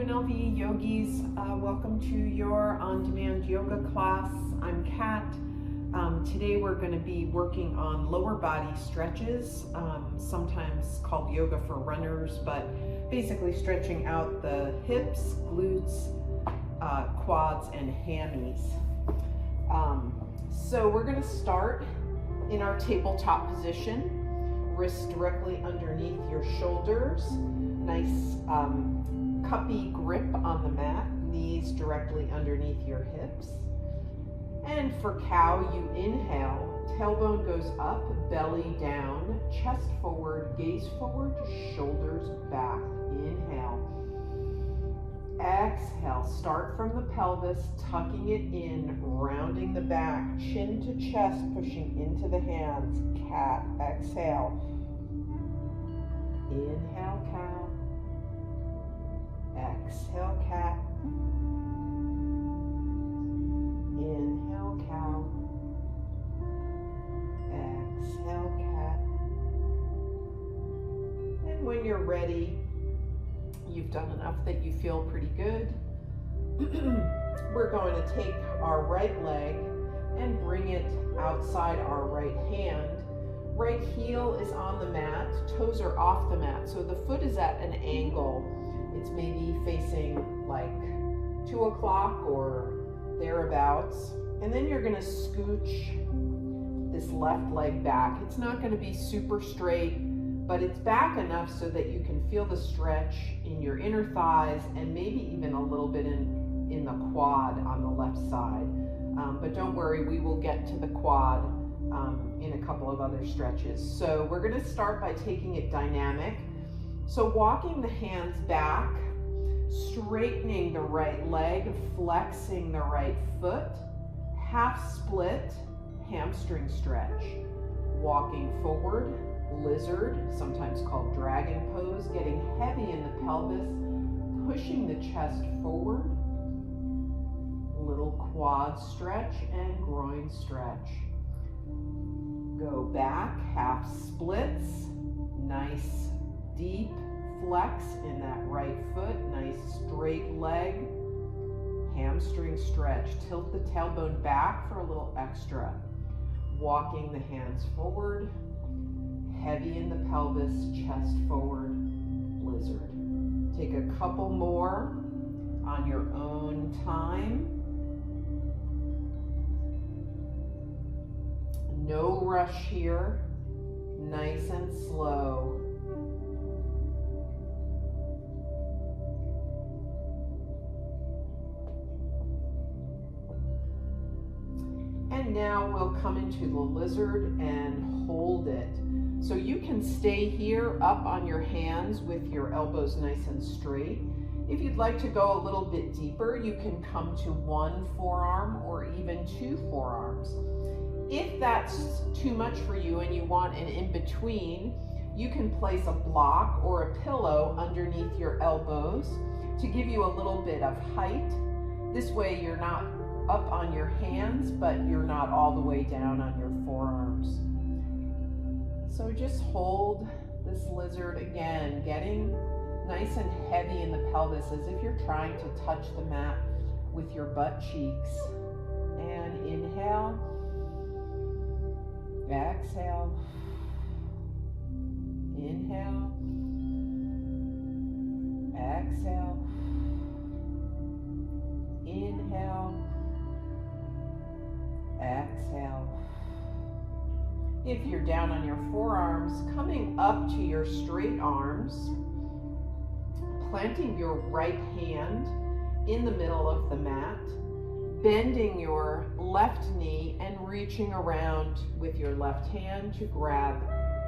UNLV yogis, welcome to your on-demand yoga class. I'm Kat. Today we're going to be working on lower body stretches, sometimes called yoga for runners, but basically stretching out the hips, glutes, quads, and hammies. So we're going to start in our tabletop position, wrists directly underneath your shoulders, nice cuppy grip on the mat, knees directly underneath your hips. And for cow, you inhale, tailbone goes up, belly down, chest forward, gaze forward, shoulders back. Inhale. Exhale, start from the pelvis, tucking it in, rounding the back, chin to chest, pushing into the hands, cat. Exhale. Inhale, cow. Exhale, cat. Inhale, cow. Exhale, cat. And when you're ready, you've done enough that you feel pretty good. We're going to take our right leg and bring it outside our right hand. Right heel is on the mat, toes are off the mat, so the foot is at an angle. It's maybe facing like 2 o'clock or thereabouts. And then you're going to scooch this left leg back. It's not going to be super straight, but it's back enough so that you can feel the stretch in your inner thighs and maybe even a little bit in the quad on the left side. But don't worry, we will get to the quad in a couple of other stretches. So we're going to start by taking it dynamic. So walking the hands back, straightening the right leg, flexing the right foot, half split, hamstring stretch. Walking forward, lizard, sometimes called dragon pose, getting heavy in the pelvis, pushing the chest forward, little quad stretch and groin stretch. Go back, half splits, nice deep flex in that right foot, nice straight leg, hamstring stretch. Tilt the tailbone back for a little extra. Walking the hands forward, heavy in the pelvis, chest forward, lizard. Take a couple more on your own time. No rush here, nice and slow. And now we'll come into the lizard and hold it. So you can stay here up on your hands with your elbows nice and straight. If you'd like to go a little bit deeper, you can come to 1 forearm or even 2 forearms. If that's too much for you and you want an in-between, you can place a block or a pillow underneath your elbows to give you a little bit of height. This way you're not up on your hands, but you're not all the way down on your forearms. So just hold this lizard again, getting nice and heavy in the pelvis as if you're trying to touch the mat with your butt cheeks. And inhale, exhale, inhale, exhale, inhale, exhale. If you're down on your forearms, coming up to your straight arms, planting your right hand in the middle of the mat, bending your left knee and reaching around with your left hand to grab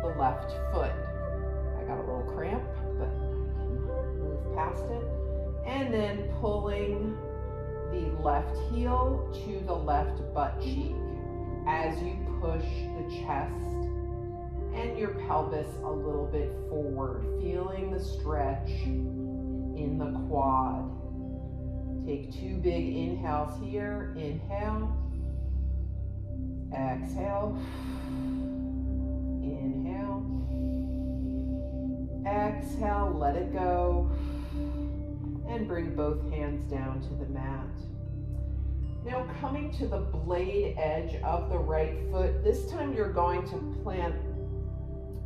the left foot. I got a little cramp, but I can move past it. And then pulling the left heel to the left butt cheek as you push the chest and your pelvis a little bit forward, feeling the stretch in the quad. Take 2 big inhales here. Inhale, exhale, inhale, exhale, let it go. and bring both hands down to the mat. Now coming to the blade edge of the right foot, this time you're going to plant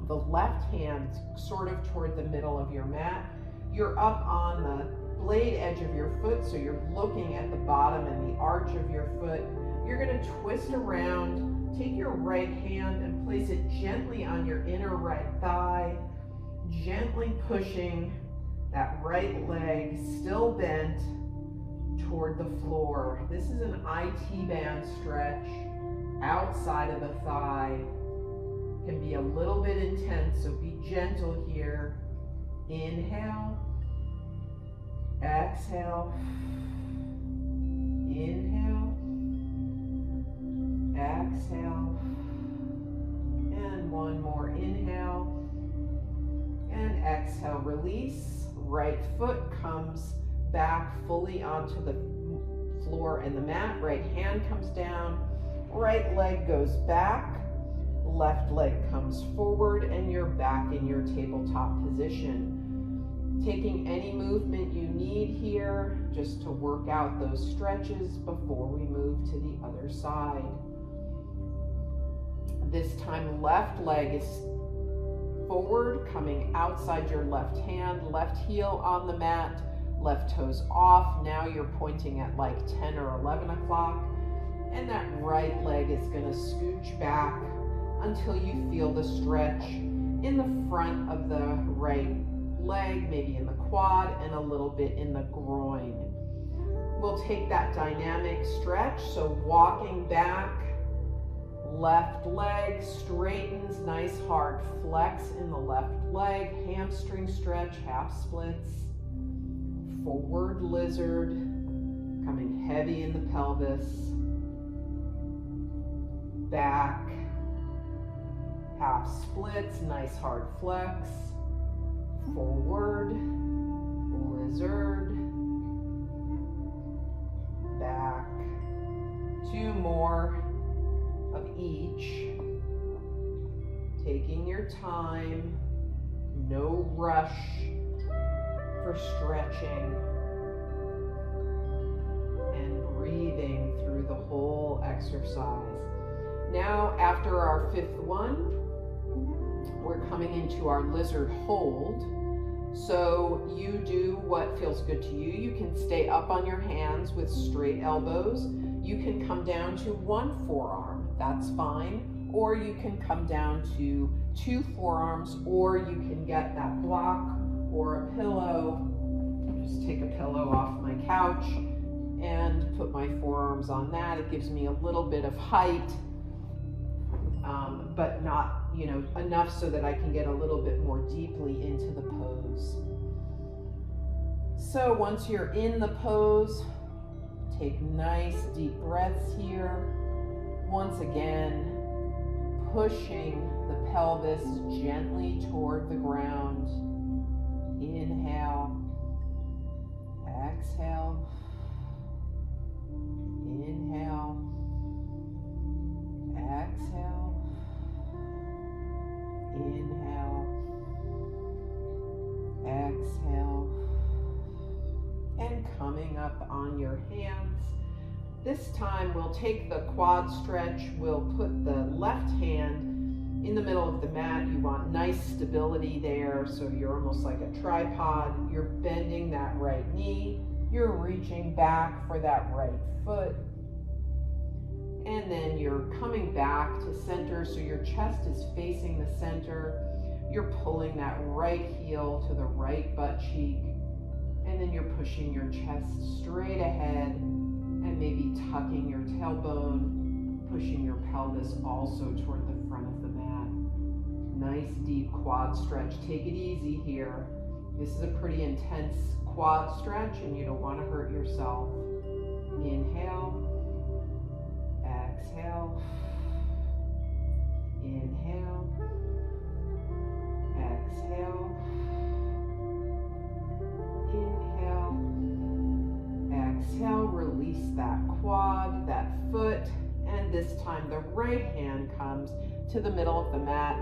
the left hand sort of toward the middle of your mat. You're up on the blade edge of your foot, so you're looking at the bottom and the arch of your foot. You're going to twist around, take your right hand and place it gently on your inner right thigh, gently pushing that right leg, still bent, toward the floor. This is an IT band stretch outside of the thigh. Can be a little bit intense, so be gentle here. Inhale, exhale, inhale, exhale, and one more inhale, and exhale, release. Right foot comes back fully onto the floor and the mat. Right hand comes down, right leg goes back, left leg comes forward, and you're back in your tabletop position. Taking any movement you need here just to work out those stretches before we move to the other side. This time left leg is forward, coming outside your left hand, left heel on the mat, left toes off. Now you're pointing at like 10 or 11 o'clock, and that right leg is going to scooch back until you feel the stretch in the front of the right leg, maybe in the quad and a little bit in the groin. We'll take that dynamic stretch, so walking back, left leg straightens, nice hard flex in the left leg, hamstring stretch, half splits, forward lizard, coming heavy in the pelvis, back, half splits, nice hard flex, forward, lizard, back, two more of each, taking your time, no rush for stretching, and breathing through the whole exercise. Now, after our fifth one, we're coming into our lizard hold. So you do what feels good to you. You can stay up on your hands with straight elbows. You can come down to one forearm, that's fine. Or you can come down to two forearms, or you can get that block or a pillow. Just take a pillow off my couch and put my forearms on that. It gives me a little bit of height, but not, enough so that I can get a little bit more deeply into the pose. So once you're in the pose, take nice deep breaths here. Once again, pushing the pelvis gently toward the ground. Inhale, exhale, inhale, exhale, inhale, exhale, and coming up on your hands. This time we'll take the quad stretch, we'll put the left hand in the middle of the mat. You want nice stability there, so you're almost like a tripod. You're bending that right knee, you're reaching back for that right foot, and then you're coming back to center, so your chest is facing the center. You're pulling that right heel to the right butt cheek, and then you're pushing your chest straight ahead and maybe tucking your tailbone, pushing your pelvis also toward the front of the mat. Nice deep quad stretch. Take it easy here. This is a pretty intense quad stretch and you don't want to hurt yourself. Inhale, exhale, inhale, exhale, inhale, exhale, release that quad, that foot, and this time the right hand comes to the middle of the mat.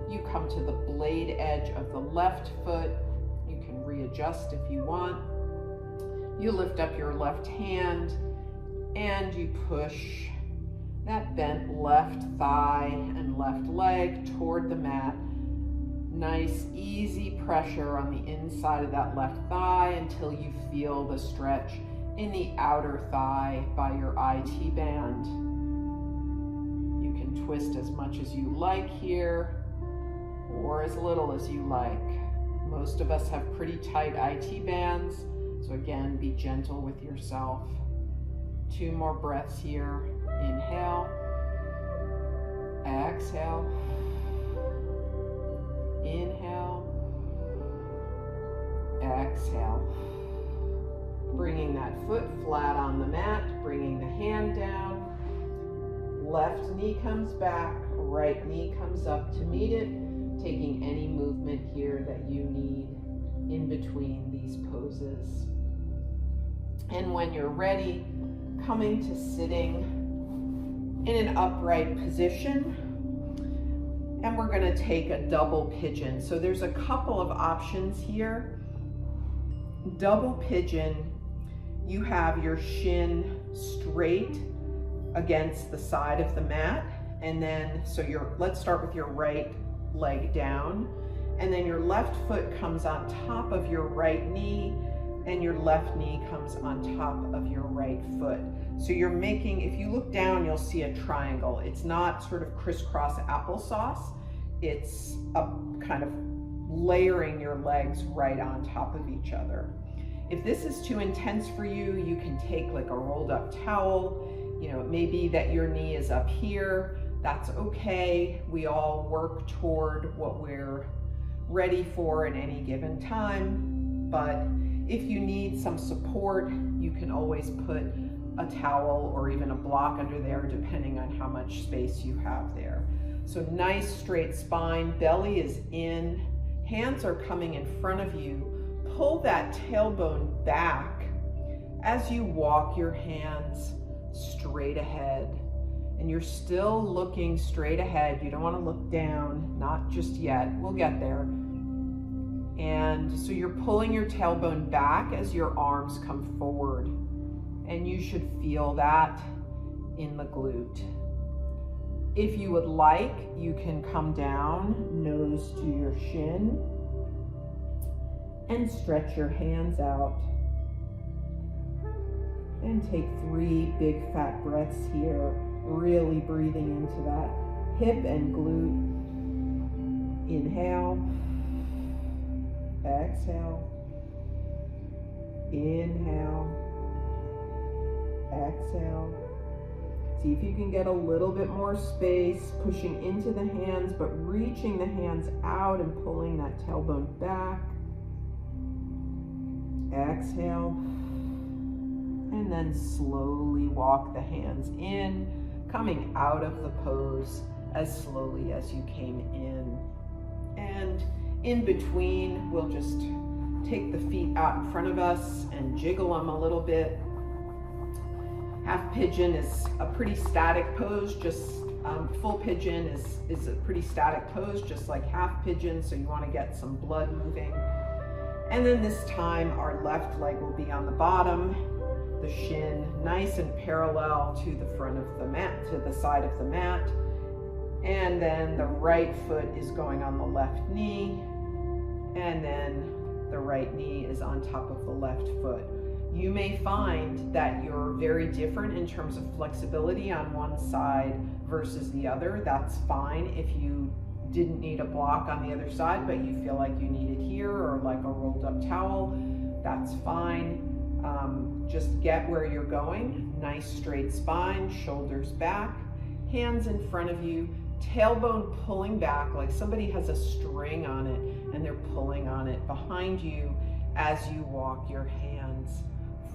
You come to the blade edge of the left foot. You can readjust if you want. You lift up your left hand and you push that bent left thigh and left leg toward the mat. Nice, easy pressure on the inside of that left thigh until you feel the stretch in the outer thigh by your IT band. You can twist as much as you like here, or as little as you like. Most of us have pretty tight IT bands, so again, be gentle with yourself. 2 more breaths here. Inhale, exhale, inhale, exhale. Bringing that foot flat on the mat, bringing the hand down. Left knee comes back, right knee comes up to meet it, taking any movement here that you need in between these poses. And when you're ready, coming to sitting in an upright position, and we're going to take a double pigeon. So there's a couple of options here. Double pigeon, you have your shin straight against the side of the mat, and then let's start with your right leg down, and then your left foot comes on top of your right knee, and your left knee comes on top of your right foot. So you're making, if you look down, you'll see a triangle. It's not sort of crisscross applesauce. It's a kind of layering your legs right on top of each other. If this is too intense for you, you can take like a rolled up towel. You know, it may be that your knee is up here. That's okay. We all work toward what we're ready for at any given time. But if you need some support, you can always put a towel or even a block under there, depending on how much space you have there. So nice straight spine, belly is in, hands are coming in front of you. Pull that tailbone back as you walk your hands straight ahead. And you're still looking straight ahead. You don't want to look down, not just yet. We'll get there. And so you're pulling your tailbone back as your arms come forward. And you should feel that in the glute. If you would like, you can come down, nose to your shin, and stretch your hands out. And take 3 big fat breaths here, really breathing into that hip and glute. Inhale, exhale, inhale, exhale. See if you can get a little bit more space, pushing into the hands, but reaching the hands out and pulling that tailbone back. Exhale, and then slowly walk the hands in, coming out of the pose as slowly as you came in. And in between, we'll just take the feet out in front of us and jiggle them a little bit. Half pigeon is a pretty static pose, just full pigeon is a pretty static pose, just like half pigeon, so you want to get some blood moving. And then this time, our left leg will be on the bottom, the shin nice and parallel to the front of the mat, to the side of the mat. And then the right foot is going on the left knee, and then the right knee is on top of the left foot. You may find that you're very different in terms of flexibility on one side versus the other. That's fine if you didn't need a block on the other side, but you feel like you need it here, or like a rolled up towel, that's fine. Just get where you're going. Nice straight spine, shoulders back, hands in front of you, tailbone pulling back like somebody has a string on it and they're pulling on it behind you as you walk your hands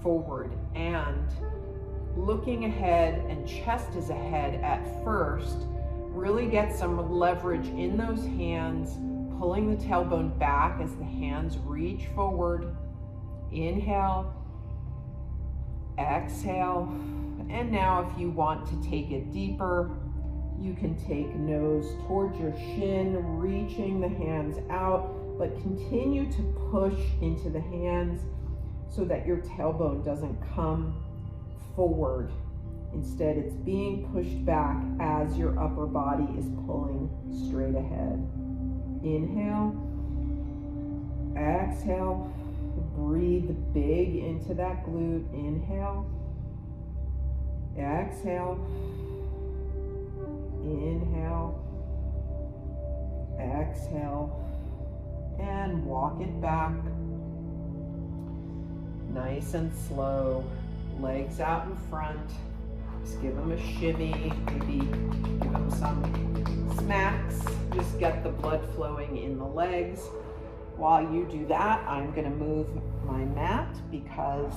forward. And looking ahead, and chest is ahead at first. Really get some leverage in those hands, pulling the tailbone back as the hands reach forward. Inhale, exhale, and now if you want to take it deeper, you can take nose towards your shin, reaching the hands out, but continue to push into the hands, so that your tailbone doesn't come forward. Instead, it's being pushed back as your upper body is pulling straight ahead. Inhale, exhale, breathe big into that glute. Inhale, exhale, inhale, exhale, and walk it back. Nice and slow, legs out in front. Just give them a shimmy, maybe give them some smacks. Just get the blood flowing in the legs. While you do that, I'm going to move my mat because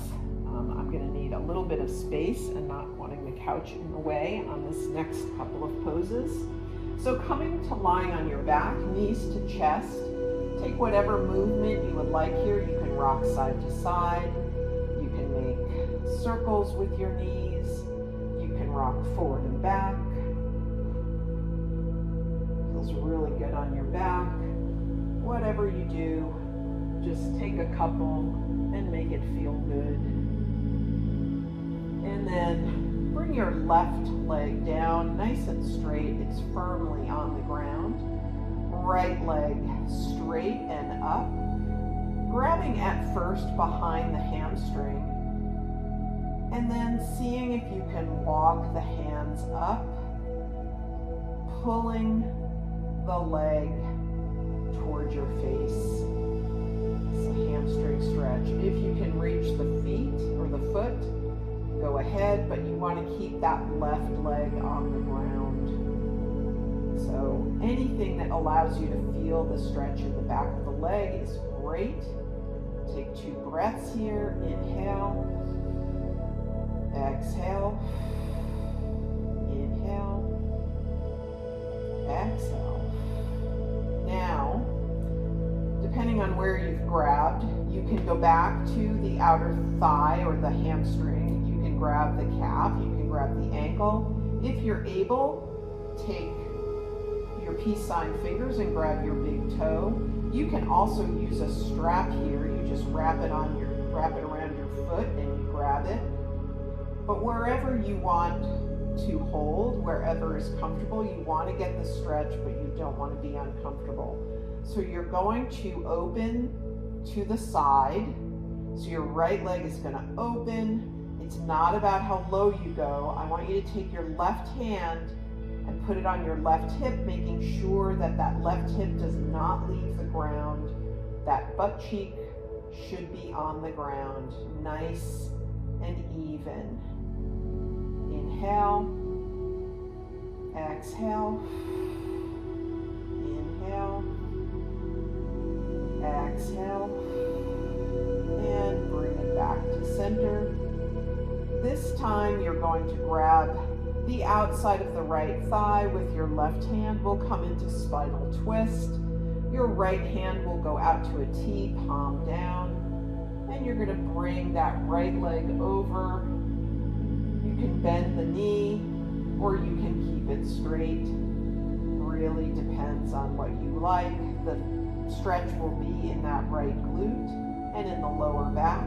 I'm going to need a little bit of space and not wanting the couch in the way on this next couple of poses. So coming to lying on your back, knees to chest. Take whatever movement you would like here. You can rock side to side. You can make circles with your knees. You can rock forward and back. Feels really good on your back. Whatever you do, just take a couple and make it feel good. And then bring your left leg down nice and straight. It's firmly on the ground. Right leg straight and up. Grabbing at first behind the hamstring. And then seeing if you can walk the hands up. Pulling the leg toward your face. It's a hamstring stretch. If you can reach the feet or the foot, go ahead, but you want to keep that left leg on the ground. So anything that allows you to feel the stretch in the back of the leg is great. Take 2 breaths here. Inhale, exhale, inhale, exhale. Now, depending on where you've grabbed, you can go back to the outer thigh or the hamstring. You can grab the calf, you can grab the ankle. If you're able, take your peace sign fingers and grab your big toe. You can also use a strap here. You just wrap it around your foot and you grab it. But wherever you want to hold, wherever is comfortable, you want to get the stretch, but you don't want to be uncomfortable. So you're going to open to the side. So your right leg is going to open. It's not about how low you go. I want you to take your left hand and put it on your left hip, making sure that that left hip does not leave the ground. That butt cheek should be on the ground, nice and even. Inhale, exhale, inhale, exhale, and bring it back to center. This time you're going to grab the outside of the right thigh with your left hand. Will come into spinal twist. Your right hand will go out to a T, palm down, and you're going to bring that right leg over. You can bend the knee or you can keep it straight. Really depends on what you like. The stretch will be in that right glute and in the lower back.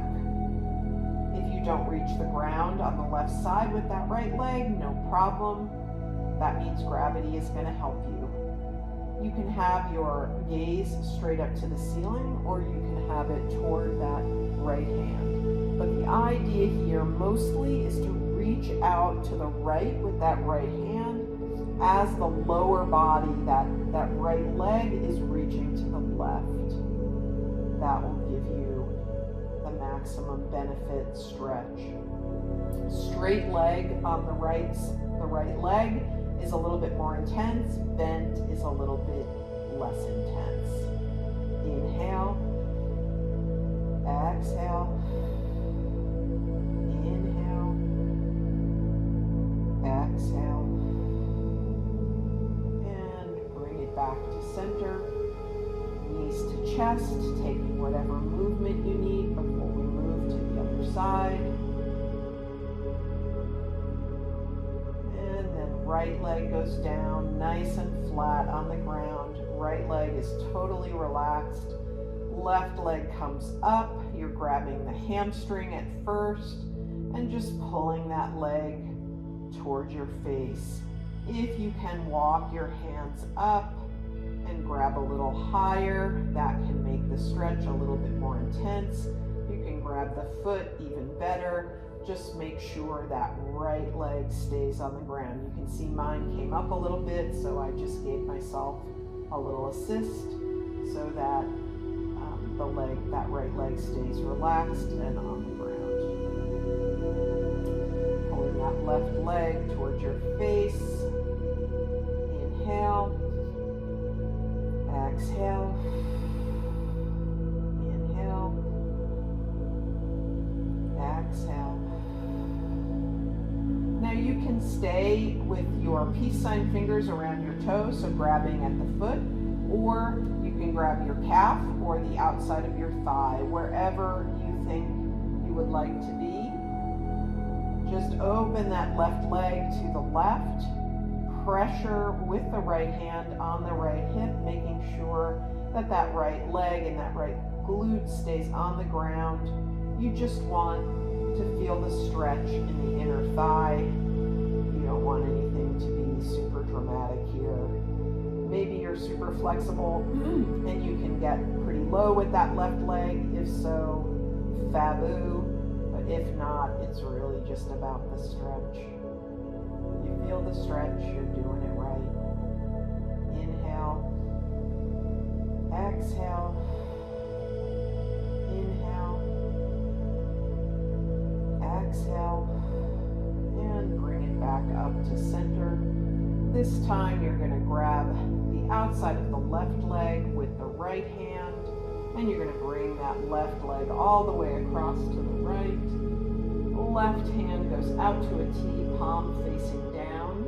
If you don't reach the ground on the left side with that right leg, no problem. That means gravity is going to help you. You can have your gaze straight up to the ceiling or you can have it toward that right hand. But the idea here mostly is to reach out to the right with that right hand as the lower body, that right leg is reaching to the left. That will give you the maximum benefit stretch. Straight leg on the right leg is a little bit more intense. Bent is a little bit less intense. Inhale, exhale, inhale, exhale, and bring it back to center. Knees to chest, taking whatever movement you need before we move to the other side. And then right leg goes down, nice and flat on the ground. Right leg is totally relaxed. Left leg comes up. You're grabbing the hamstring at first and just pulling that leg towards your face. If you can walk your hands up and grab a little higher, that can make the stretch a little bit more intense. You can grab the foot, even better. Just make sure that right leg stays on the ground. You can see mine came up a little bit, so I just gave myself a little assist so that that right leg stays relaxed and on the ground. Pulling that left leg towards your face. Inhale. Exhale. Inhale. Exhale. Now you can stay with your peace sign fingers around your toes, so grabbing at the foot, or you can grab your calf or the outside of your thigh, wherever you think you would like to be. Just open that left leg to the left. Pressure with the right hand on the right hip, making sure that that right leg and that right glute stays on the ground. You just want to feel the stretch in the inner thigh. You don't want anything to be super dramatic here. Maybe you're super flexible and you can get pretty low with that left leg. If so, faboo. But if not, it's really just about the stretch. You feel the stretch, you're doing it right. Inhale. Exhale. Inhale. Exhale. And bring it back up to center. This time you're going to grab the outside of the left leg with the right hand, and you're going to bring that left leg all the way across to the right. Left hand goes out to a T, palm facing down.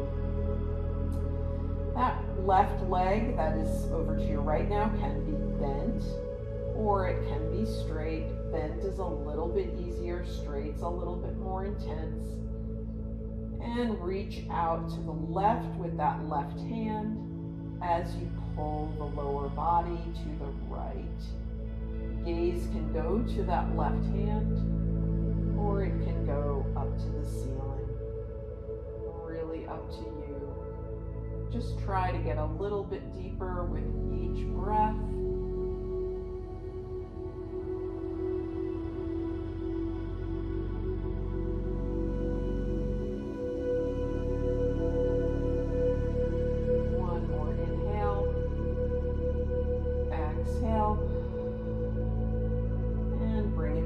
That left leg that is over to your right now can be bent, or it can be straight. Bent is a little bit easier, straight's a little bit more intense. And reach out to the left with that left hand as you pull the lower body to the right. Gaze can go to that left hand, or it can go up to the ceiling. Really up to you. Just try to get a little bit deeper with each breath.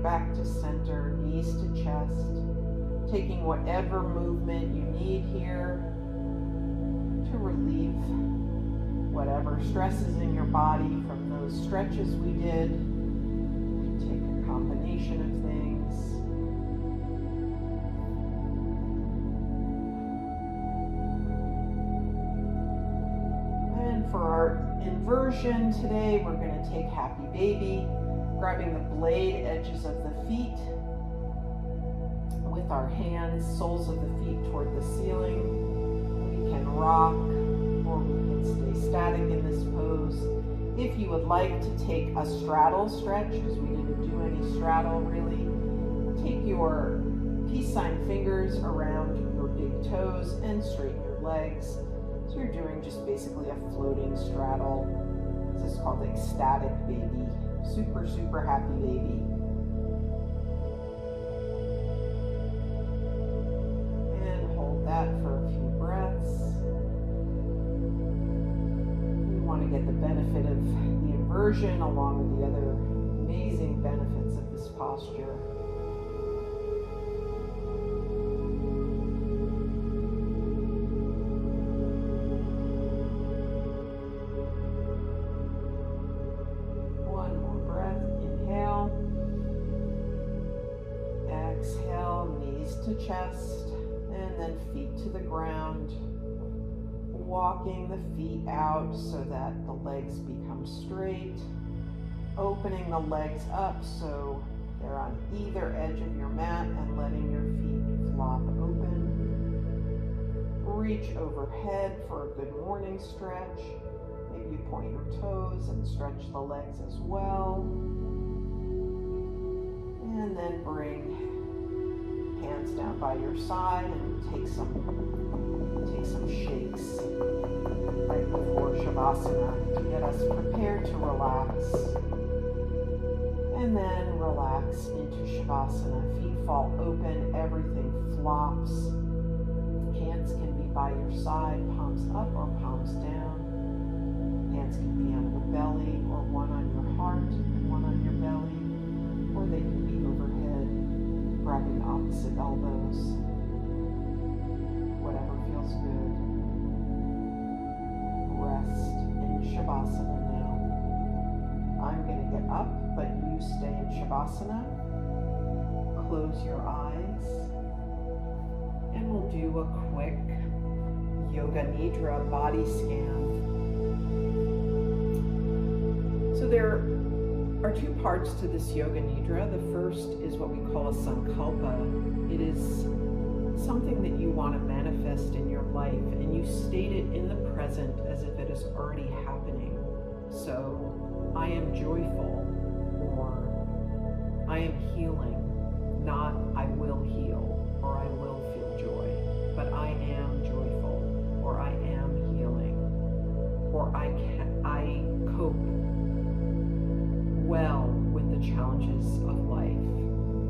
Back to center, knees to chest, taking whatever movement you need here to relieve whatever stresses in your body from those stretches we did. You can take a combination of things. And for our inversion today, we're going to take Happy Baby, grabbing the blade edges of the feet with our hands, soles of the feet toward the ceiling. We can rock or we can stay static in this pose. If you would like to take a straddle stretch, because we didn't do any straddle really, take your peace sign fingers around your big toes and straighten your legs. So you're doing just basically a floating straddle. This is called ecstatic baby. Super, super happy baby. And hold that for a few breaths. You want to get the benefit of the inversion along with the other amazing benefits of this posture. To chest, and then feet to the ground, walking the feet out so that the legs become straight, opening the legs up so they're on either edge of your mat and letting your feet flop open. Reach overhead for a good morning stretch. Maybe You point your toes and stretch the legs as well. And then bring hands down by your side and take some shakes right before Shavasana to get us prepared to relax. And then relax into Shavasana. Feet fall open, everything flops. Hands can be by your side, palms up or palms down. Hands can be on your belly, or one on your heart and one on your belly, or they can be overhead, grabbing opposite elbows. Whatever feels good. Rest in Shavasana now. I'm going to get up, but you stay in Shavasana. Close your eyes. And we'll do a quick Yoga Nidra body scan. So there are two parts to this Yoga Nidra. The first is what we call a sankalpa. It is something that you want to manifest in your life, and you state it in the present as if it is already happening. So, I am joyful, or I am healing, not I will heal, or I will feel joy, but I am joyful, or I am healing, or I cope well with the challenges of life.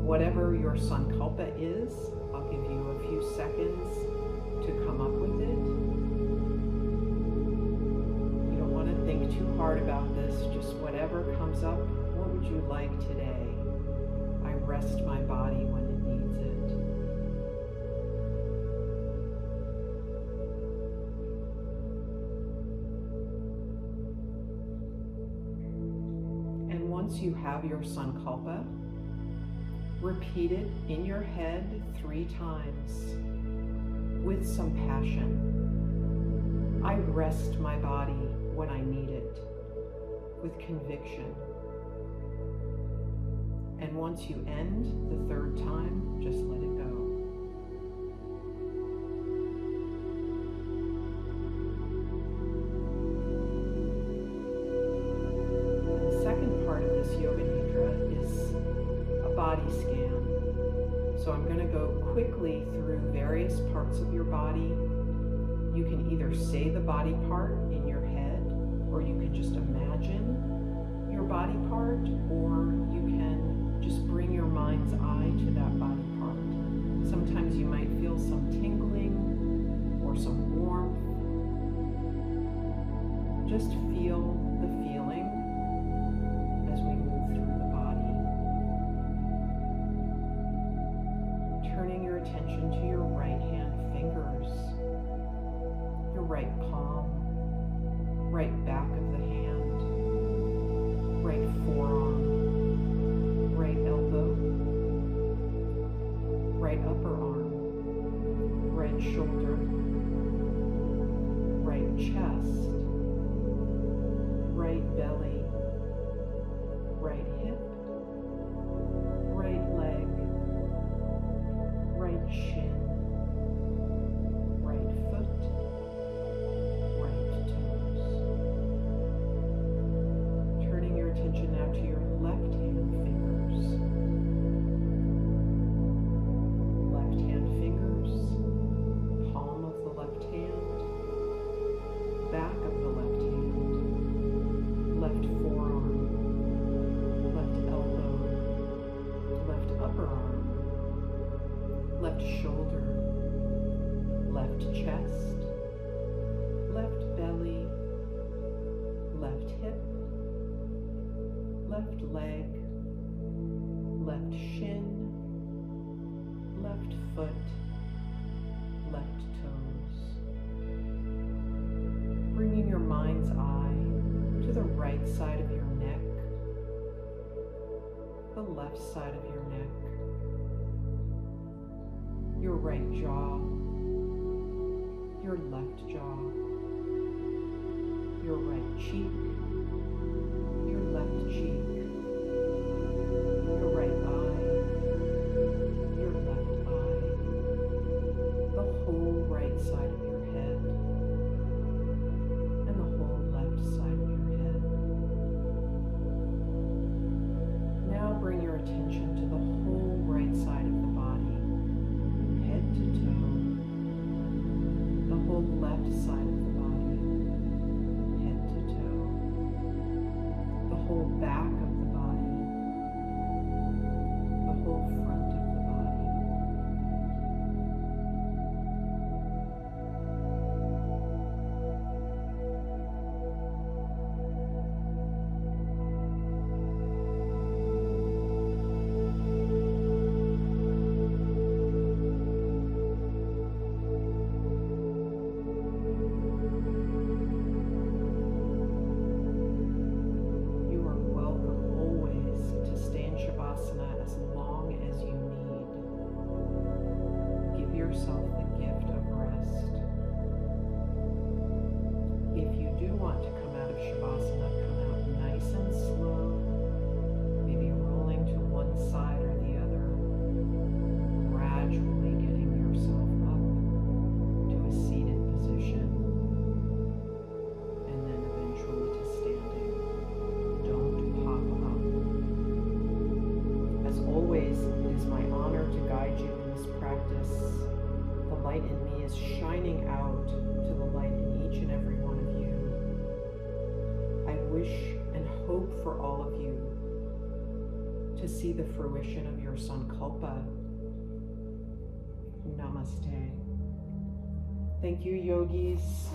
Whatever your sankalpa is, I'll give you a few seconds to come up with it. You don't want to think too hard about this, just whatever comes up. What would you like today? I rest my body when it needs it. And once you have your sankalpa, repeat it in your head 3 times with some passion. I rest my body when I need it, with conviction. And once you end the 3rd time, just let it go. The second part of this Yoga Nidra is body scan. So I'm going to go quickly through various parts of your body. You can either say the body part in your head, or you can just imagine your body part, or you can just bring your mind's eye to that body part. Sometimes you might feel some tingling or some warmth. Just feel the feeling as we move through the body. Turning your attention to your right hand fingers, your right palm, right back of the hand, right forearm, right elbow, right upper arm, right shoulder, right chest, right belly, right hip, right leg, right shin, right foot, right toes. Turning your attention now to your left hand fingers. Left hand fingers, palm of the left hand, back of the left hand, left forearm, left elbow, left upper arm, left shoulder, left chest, left belly, left hip, left leg, left shin, left foot, left toes. Bringing your mind's eye to the right side of your neck, the left side of your neck, your right jaw, your left jaw, your right cheek, your left cheek, your right eye, your left eye, the whole right side of your head, and the whole left side of light in me is shining out to the light in each and every one of you. I wish and hope for all of you to see the fruition of your sankalpa. Namaste. Thank you, yogis.